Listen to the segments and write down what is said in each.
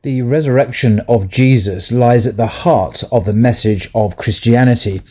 The resurrection of Jesus lies at the heart of the message of Christianity.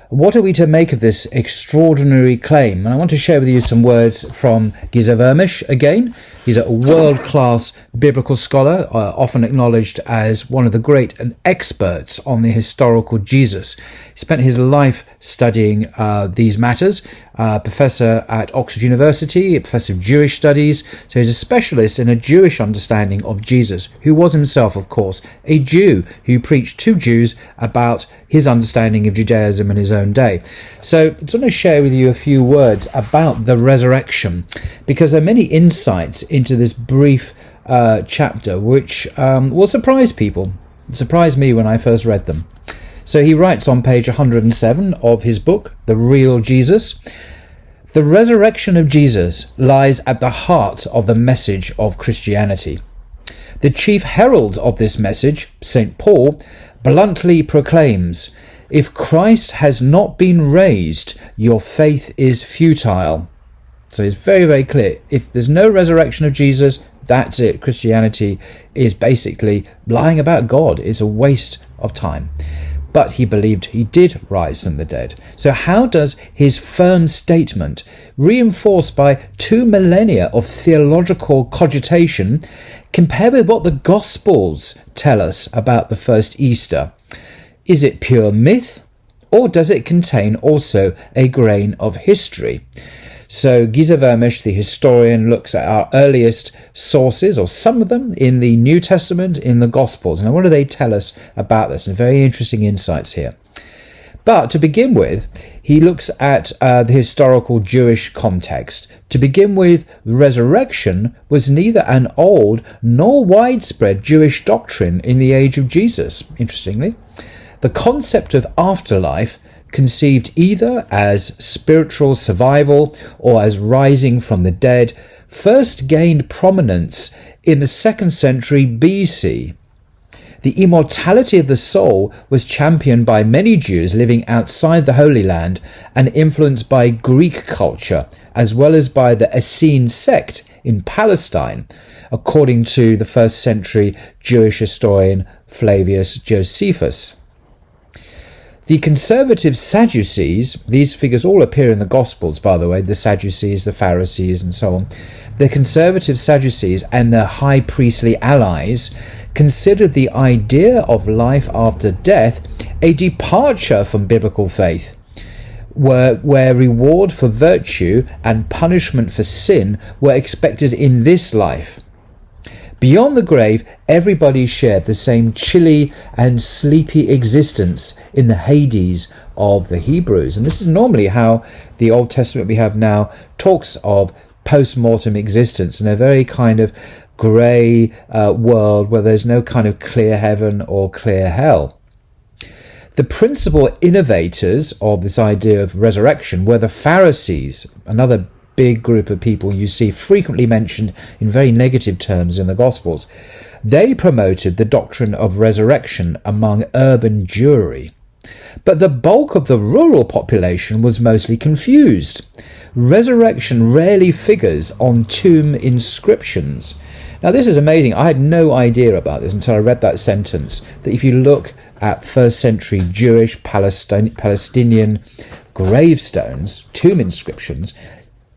What are we to make of this extraordinary claim? And I want to share with you some words from Giza Vermish again. He's a world-class biblical scholar, often acknowledged as one of the great and experts on the historical Jesus. He spent his life studying these matters, professor at Oxford University, a professor of Jewish studies. So he's a specialist in a Jewish understanding of Jesus, who was himself, of course, a Jew who preached to Jews about his understanding of Judaism in his own day. So I just want to share with you a few words about the resurrection, because there are many insights into this brief chapter which will surprise people. It surprised me when I first read them. So he writes on page 107 of his book, The Real Jesus, "The resurrection of Jesus lies at the heart of the message of Christianity. The chief herald of this message, St. Paul, bluntly proclaims, 'If Christ has not been raised, your faith is futile.'" So it's very, very clear. If there's no resurrection of Jesus, that's it. Christianity is basically lying about God. It's a waste of time. But he believed he did rise from the dead. So how does his firm statement, reinforced by 2 millennia of theological cogitation, compare with what the Gospels tell us about the first Easter? Is it pure myth, or does it contain also a grain of history? So Giza Vermish, the historian, looks at our earliest sources, or some of them, in the New Testament, in the Gospels. Now, what do they tell us about this? And very interesting insights here. But to begin with, he looks at the historical Jewish context. To begin with, resurrection was neither an old nor widespread Jewish doctrine in the age of Jesus, interestingly. The concept of afterlife, conceived either as spiritual survival or as rising from the dead, first gained prominence in the 2nd century BC. The immortality of the soul was championed by many Jews living outside the Holy Land and influenced by Greek culture, as well as by the Essene sect in Palestine, according to the 1st century Jewish historian Flavius Josephus. The conservative Sadducees, these figures all appear in the Gospels, by the way, the Sadducees, the Pharisees, and so on. The conservative Sadducees and their high priestly allies considered the idea of life after death a departure from biblical faith, where reward for virtue and punishment for sin were expected in this life. Beyond the grave, everybody shared the same chilly and sleepy existence in the Hades of the Hebrews. And this is normally how the Old Testament we have now talks of post-mortem existence in a very kind of grey world where there's no kind of clear heaven or clear hell. The principal innovators of this idea of resurrection were the Pharisees, another big group of people you see frequently mentioned in very negative terms in the Gospels. They promoted the doctrine of resurrection among urban Jewry. But the bulk of the rural population was mostly confused. Resurrection rarely figures on tomb inscriptions. Now this is amazing. I had no idea about this until I read that sentence, that if you look at 1st century Jewish Palestinian gravestones, tomb inscriptions,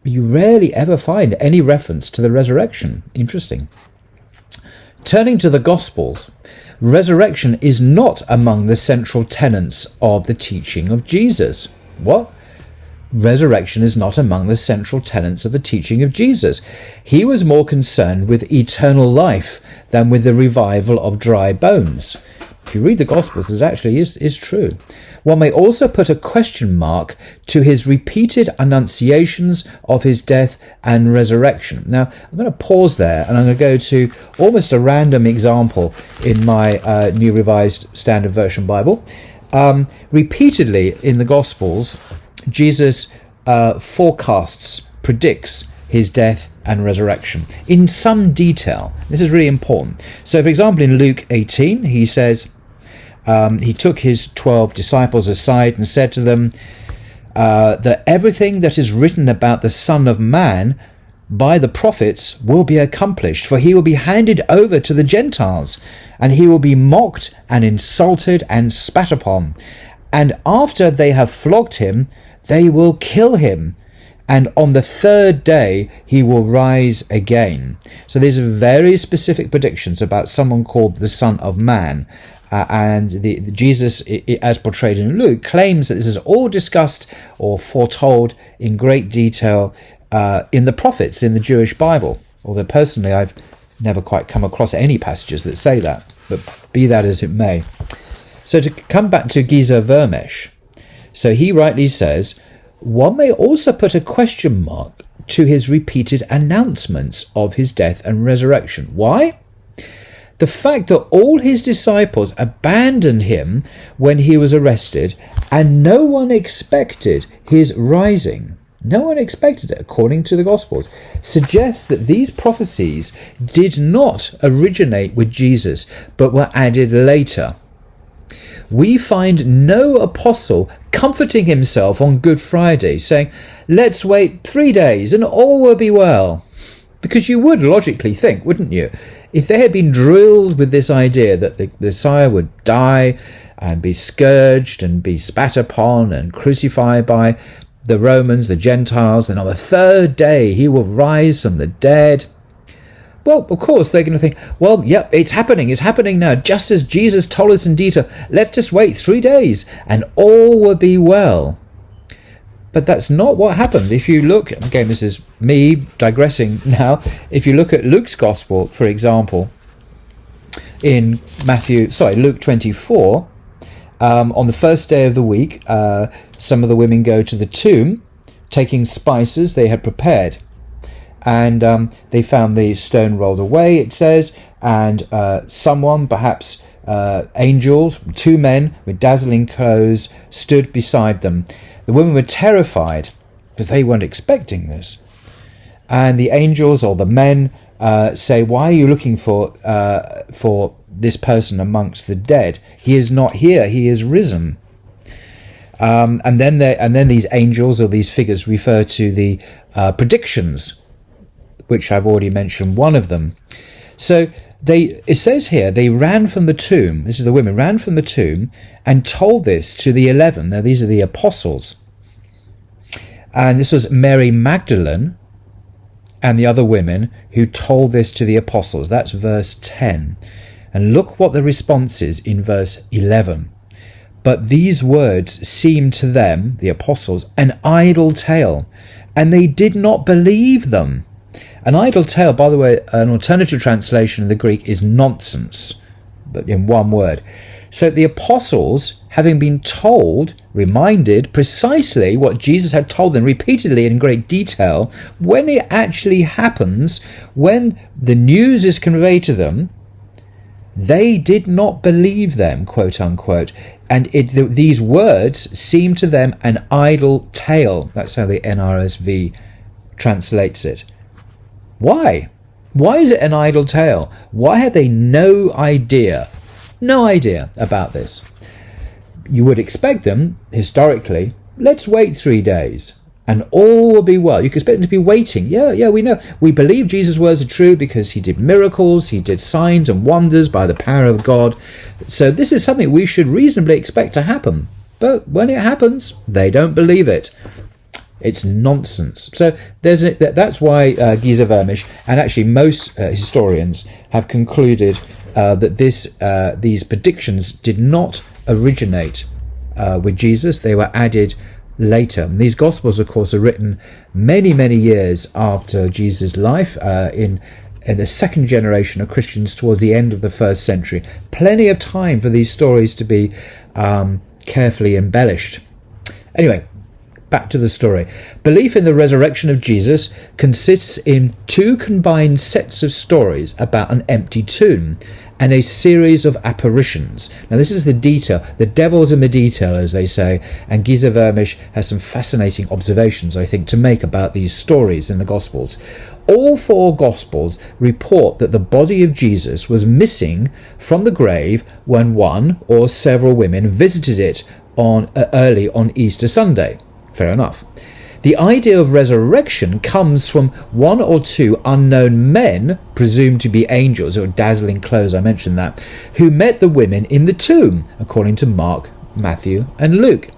you rarely ever find any reference to the resurrection. Interesting. Turning to the Gospels, resurrection is not among the central tenets of the teaching of Jesus. What? Resurrection is not among the central tenets of the teaching of Jesus. He was more concerned with eternal life than with the revival of dry bones. If you read the Gospels, this actually is true. One may also put a question mark to his repeated annunciations of his death and resurrection. Now, I'm going to pause there and I'm going to go to almost a random example in my New Revised Standard Version Bible. Repeatedly in the Gospels, Jesus forecasts, predicts his death and resurrection in some detail. This is really important. So, for example, in Luke 18, he says, he took his 12 disciples aside and said to them that everything that is written about the Son of Man by the prophets will be accomplished, for he will be handed over to the Gentiles, and he will be mocked and insulted and spat upon. And after they have flogged him, they will kill him, and on the third day he will rise again. So these are very specific predictions about someone called the Son of Man. And Jesus, as portrayed in Luke, claims that this is all discussed or foretold in great detail in the prophets, in the Jewish Bible. Although personally I've never quite come across any passages that say that, but be that as it may. So to come back to Giza Vermesh, so he rightly says, one may also put a question mark to his repeated announcements of his death and resurrection. Why? The fact that all his disciples abandoned him when he was arrested, and no one expected his rising, no one expected it, according to the Gospels, suggests that these prophecies did not originate with Jesus, but were added later. We find no apostle comforting himself on Good Friday, saying, let's wait 3 days and all will be well. Because you would logically think, wouldn't you, if they had been drilled with this idea that the Messiah would die and be scourged and be spat upon and crucified by the Romans, the Gentiles, and on the third day he will rise from the dead. Well, of course, they're going to think, well, yep, it's happening now, just as Jesus told us in detail. Let's just wait 3 days and all will be well. But that's not what happened. If you look, again, this is me digressing now. If you look at Luke's Gospel, for example, in Luke 24, on the first day of the week, some of the women go to the tomb, taking spices they had prepared. And they found the stone rolled away, it says, and someone, perhaps angels, 2 men with dazzling clothes, stood beside them. The women were terrified because they weren't expecting this. And the angels or the men say, why are you looking for this person amongst the dead? He is not here, he is risen. And then these angels or these figures refer to the predictions, which I've already mentioned one of them. So it says here, they ran from the tomb, this is the women, ran from the tomb and told this to the 11. Now these are the apostles. And this was Mary Magdalene and the other women who told this to the apostles. That's verse 10. And look what the response is in verse 11. But these words seemed to them, the apostles, an idle tale, and they did not believe them. An idle tale, by the way, an alternative translation of the Greek is nonsense, but in one word. So the apostles, having been told, reminded precisely what Jesus had told them repeatedly in great detail, when it actually happens, when the news is conveyed to them, they did not believe them, quote unquote. And these words seem to them an idle tale. That's how the NRSV translates it. Why? Why is it an idle tale? Why have they no idea about this? You would expect them, historically, let's wait 3 days and all will be well. You could expect them to be waiting. Yeah, we know. We believe Jesus' words are true because he did miracles, he did signs and wonders by the power of God. So this is something we should reasonably expect to happen. But when it happens, they don't believe it. It's nonsense. So that's why Giza Vermesh and actually most historians have concluded that these predictions did not originate with Jesus. They were added later. And these Gospels, of course, are written many, many years after Jesus' life in the second generation of Christians towards the end of the first century. Plenty of time for these stories to be carefully embellished. Anyway, back to the story. Belief in the resurrection of Jesus consists in 2 combined sets of stories about an empty tomb and a series of apparitions. Now this is the detail. The devil's in the detail, as they say, and Giza Vermesh has some fascinating observations, I think, to make about these stories in the Gospels. All 4 Gospels report that the body of Jesus was missing from the grave when one or several women visited it early on Easter Sunday. Fair enough. The idea of resurrection comes from one or two unknown men, presumed to be angels or dazzling clothes, I mentioned that, who met the women in the tomb, according to Mark, Matthew and Luke.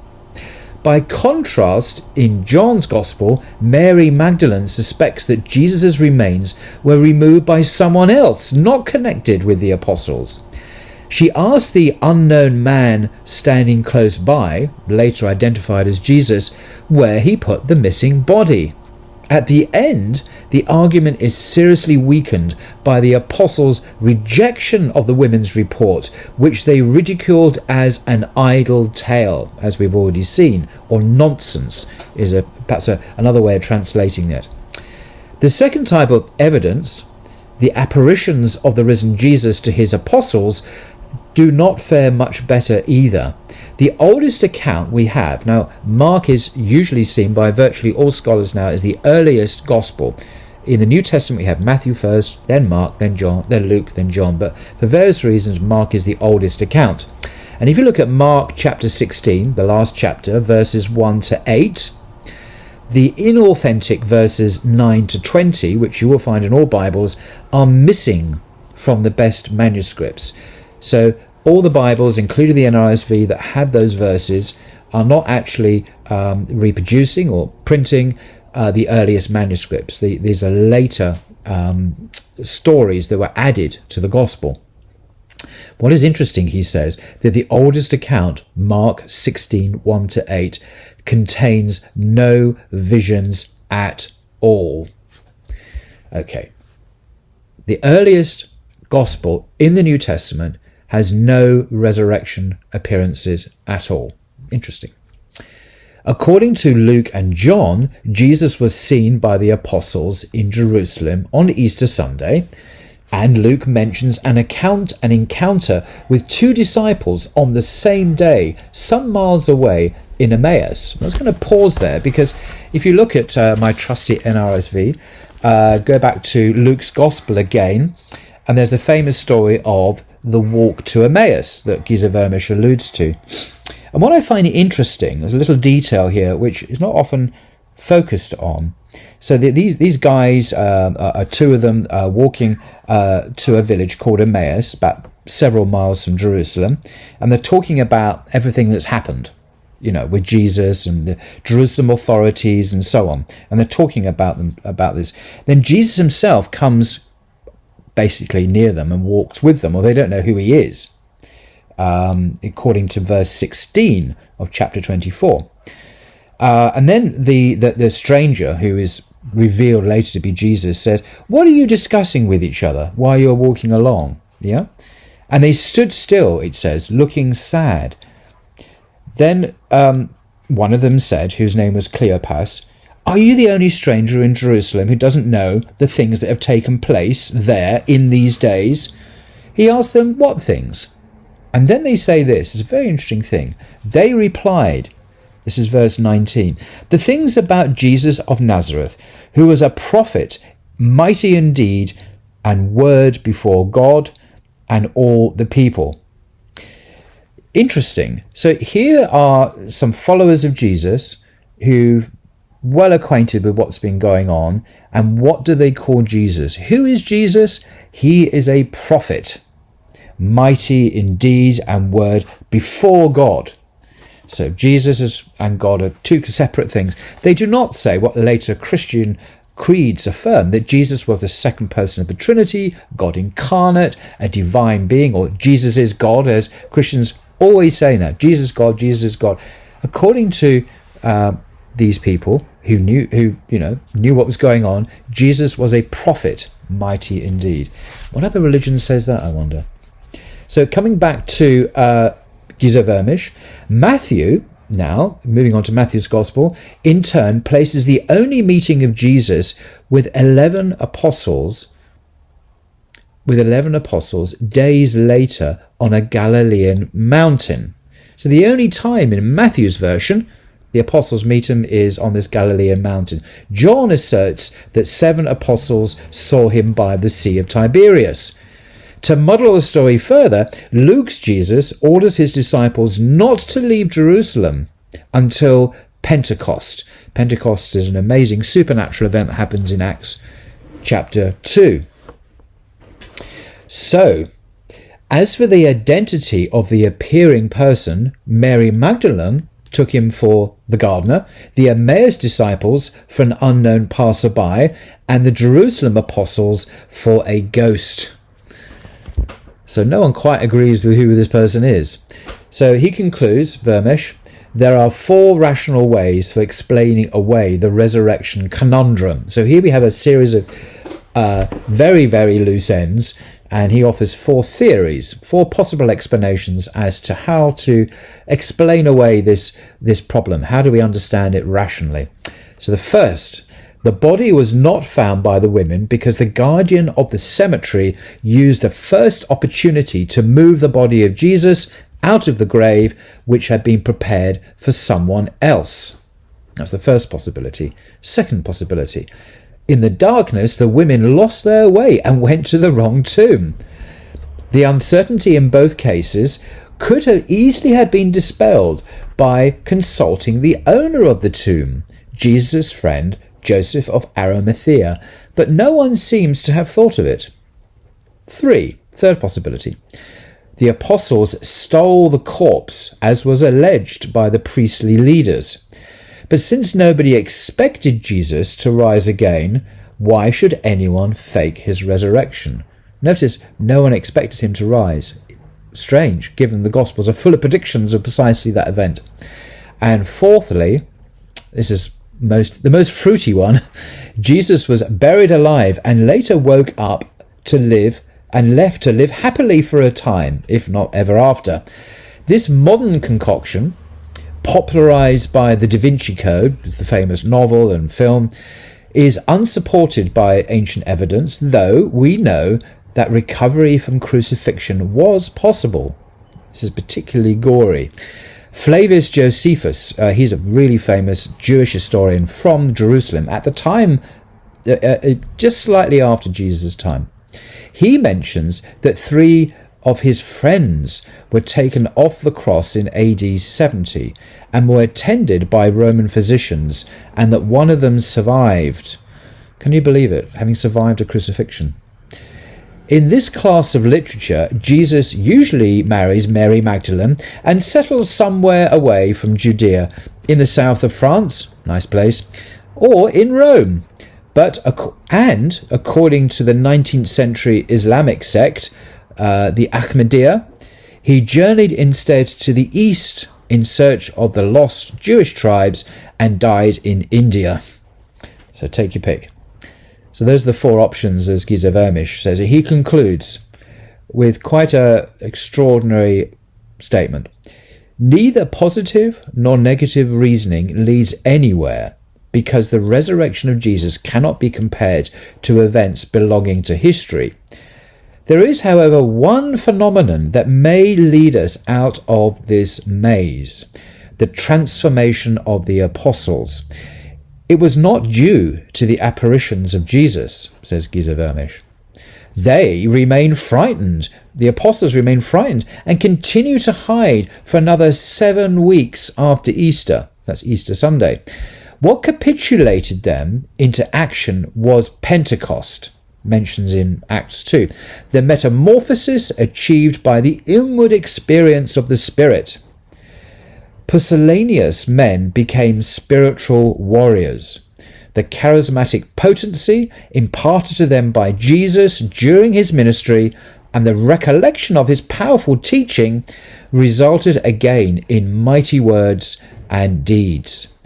By contrast, in John's Gospel, Mary Magdalene suspects that Jesus' remains were removed by someone else, not connected with the apostles. She asked the unknown man standing close by, later identified as Jesus, where he put the missing body. At the end, the argument is seriously weakened by the apostles' rejection of the women's report, which they ridiculed as an idle tale, as we've already seen, or nonsense is perhaps another way of translating it. The second type of evidence, the apparitions of the risen Jesus to his apostles, do not fare much better either. The oldest account we have, now Mark is usually seen by virtually all scholars now as the earliest gospel. In the New Testament we have Matthew first, then Mark, then John, then Luke, then John, but for various reasons Mark is the oldest account. And if you look at Mark chapter 16, the last chapter, verses 1 to 8, the inauthentic verses 9 to 20, which you will find in all Bibles, are missing from the best manuscripts. So all the Bibles, including the NRSV, that have those verses are not actually reproducing or printing the earliest manuscripts. These are later stories that were added to the Gospel. What is interesting, he says, that the oldest account, Mark 16, 1 to 8, contains no visions at all. Okay. The earliest Gospel in the New Testament has no resurrection appearances at all. Interesting. According to Luke and John, Jesus was seen by the apostles in Jerusalem on Easter Sunday, and Luke mentions an encounter with two disciples on the same day, some miles away in Emmaus. I was going to pause there because if you look at my trusty NRSV, go back to Luke's Gospel again, and there's a famous story of the walk to Emmaus that Giza Vermish alludes to. And what I find interesting, there's a little detail here which is not often focused on. So these guys, two of them, walking to a village called Emmaus, about several miles from Jerusalem, and they're talking about everything that's happened, with Jesus and the Jerusalem authorities and so on. And they're talking about this. Then Jesus himself comes basically near them and walks with them, or they don't know who he is, according to verse 16 of chapter 24. And then the stranger, who is revealed later to be Jesus, said, "What are you discussing with each other while you're walking along?" Yeah, and they stood still, it says, looking sad. Then one of them said, whose name was Cleopas, "Are you the only stranger in Jerusalem who doesn't know the things that have taken place there in these days?" He asked them, "What things?" And then they say this, it's a very interesting thing. They replied, this is verse 19, "The things about Jesus of Nazareth, who was a prophet, mighty in deed and word before God and all the people." Interesting. So here are some followers of Jesus who well acquainted with what's been going on. And what do they call Jesus? Who is Jesus? He is a prophet, mighty in deed and word before God. So Jesus and God are two separate things. They do not say what later Christian creeds affirm, that Jesus was the second person of the Trinity, God incarnate, a divine being, or Jesus is God, as Christians always say now. Jesus is God. According to these people who knew what was going on, Jesus was a prophet, mighty indeed. What other religion says that, I wonder? So coming back to Giza Vermish, Matthew, now moving on to Matthew's Gospel, in turn places the only meeting of Jesus with 11 apostles days later on a Galilean mountain. So the only time in Matthew's version the apostles meet him is on this Galilean mountain. John asserts that 7 apostles saw him by the Sea of Tiberias. To muddle the story further, Luke's Jesus orders his disciples not to leave Jerusalem until Pentecost, Pentecost is an amazing supernatural event that happens in Acts chapter 2. So, as for the identity of the appearing person, Mary Magdalene took him for the gardener, the Emmaus disciples for an unknown passerby, and the Jerusalem apostles for a ghost. So no one quite agrees with who this person is. So he concludes, Vermesh, there are 4 rational ways for explaining away the resurrection conundrum. So here we have a series of very, very loose ends, and he offers 4 theories, 4 possible explanations as to how to explain away this problem. How do we understand it rationally? So the first, the body was not found by the women because the guardian of the cemetery used the first opportunity to move the body of Jesus out of the grave, which had been prepared for someone else. That's the first possibility. Second possibility, in the darkness, the women lost their way and went to the wrong tomb. The uncertainty in both cases could have easily have been dispelled by consulting the owner of the tomb, Jesus' friend, Joseph of Arimathea, but no one seems to have thought of it. Third possibility. The apostles stole the corpse, as was alleged by the priestly leaders. But since nobody expected Jesus to rise again, why should anyone fake his resurrection? Notice, no one expected him to rise. Strange, given the Gospels are full of predictions of precisely that event. And fourthly, this is the most fruity one, Jesus was buried alive and later woke up to live and left to live happily for a time, if not ever after. This modern concoction, popularized by the Da Vinci Code, the famous novel and film, is unsupported by ancient evidence, though we know that recovery from crucifixion was possible. This is particularly gory. Flavius Josephus, he's a really famous Jewish historian from Jerusalem at the time, just slightly after Jesus' time. He mentions that 3 of his friends were taken off the cross in AD 70 and were attended by Roman physicians, and that one of them survived. Can you believe it? Having survived a crucifixion. In this class of literature, Jesus usually marries Mary Magdalene and settles somewhere away from Judea, in the south of France, nice place, or in Rome. According to the 19th century Islamic sect, the Ahmadiyya, he journeyed instead to the east in search of the lost Jewish tribes and died in India. So take your pick. So those are the 4 options, as Giza Vermish says. He concludes with quite an extraordinary statement. Neither positive nor negative reasoning leads anywhere, because the resurrection of Jesus cannot be compared to events belonging to history. There is, however, one phenomenon that may lead us out of this maze: the transformation of the apostles. It was not due to the apparitions of Jesus, says Giza Vermish. They remain frightened. The apostles remain frightened and continue to hide for another 7 weeks after Easter. That's Easter Sunday. What capitulated them into action was Pentecost, mentions in Acts 2, the metamorphosis achieved by the inward experience of the Spirit. Pusillanimous men became spiritual warriors. The charismatic potency imparted to them by Jesus during his ministry and the recollection of his powerful teaching resulted again in mighty words and deeds.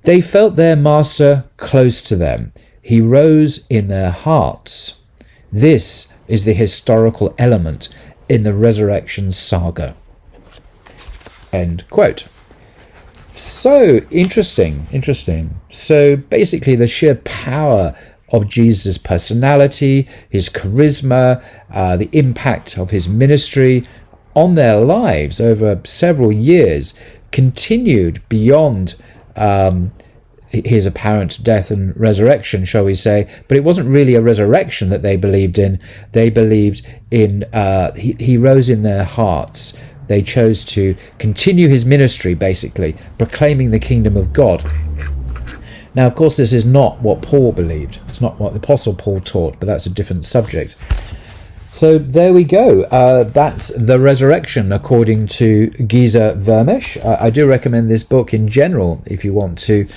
They felt their master close to them. He rose in their hearts. This is the historical element in the resurrection saga. End quote. So interesting. So basically the sheer power of Jesus' personality, his charisma, the impact of his ministry on their lives over several years continued beyond his apparent death and resurrection, shall we say, but it wasn't really a resurrection that they believed in. They believed in he rose in their hearts. They chose to continue his ministry, basically proclaiming the kingdom of God. Now, of course, this is not what Paul believed. It's not what the Apostle Paul taught, but that's a different subject. So there we go. That's the resurrection according to Giza Vermesh. I do recommend this book in general if you want to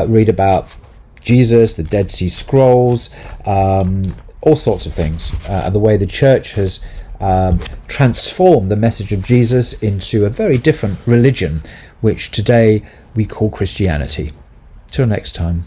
read about Jesus, the Dead Sea Scrolls, all sorts of things, and the way the church has transformed the message of Jesus into a very different religion, which today we call Christianity. Till next time.